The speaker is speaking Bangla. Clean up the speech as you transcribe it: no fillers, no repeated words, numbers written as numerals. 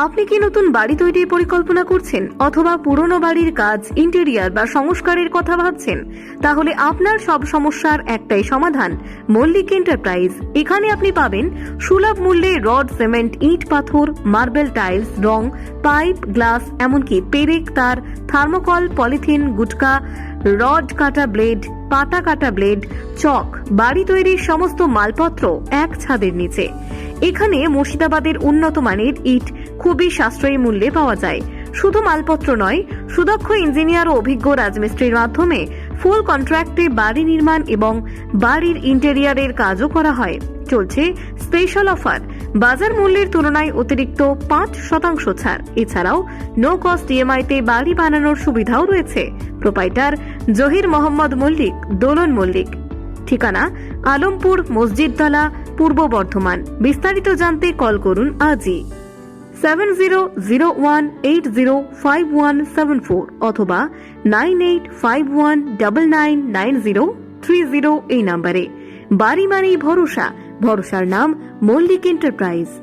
আপনি কি নতুন বাড়ি তৈরির পরিকল্পনা করছেন অথবা পুরনো বাড়ির কাজ, ইন্টেরিয়র বা সংস্কারের কথা ভাবছেন? তাহলে আপনার সব সমস্যার একটাই সমাধান, মল্লিক এন্টারপ্রাইজ। এখানে আপনি পাবেন সুলভ মূল্যে রড, সিমেন্ট, ইট, পাথর, মার্বেল, টাইলস, রং, পাইপ, গ্লাস, এমনকি পেরেক, তার, থার্মোকল, পলিথিন, গুটকা, রড কাটা ব্লেড, পাতা কাটা ব্লেড, চক, বাড়ি তৈরির সমস্ত মালপত্র এক ছাদের নিচে। এখানে মুর্শিদাবাদের উন্নত মানের ইট খুবই সাশ্রয়ী মূল্যে পাওয়া যায়। শুধু মালপত্র নয়, সুদক্ষ ইঞ্জিনিয়ার ও অভিজ্ঞ রাজমিস্ত্রির মাধ্যমে ফুল কন্ট্রাক্টে বাড়ি নির্মাণ এবং বাড়ির ইন্টেরিয়রের কাজও করা হয়। চলছে স্পেশাল অফার, বাজার মূল্যের তুলনায় অতিরিক্ত 5% ছাড়। এছাড়াও নো কস্ট ইএমআইতে বাড়ি বানানোর সুবিধাও রয়েছে। প্রোপাইটার জহির মোহাম্মদ মল্লিক, দোলন মল্লিক। ঠিকানা আলমপুর, মসজিদতলা, পূর্ব বর্ধমান। বিস্তারিত জানতে কল করুন আজই 7001805174 অথবা 9851999030 এই নম্বরে। বাড়ি মানেই ভরসা, ভরসার নাম মল্লিক এন্টারপ্রাইজ।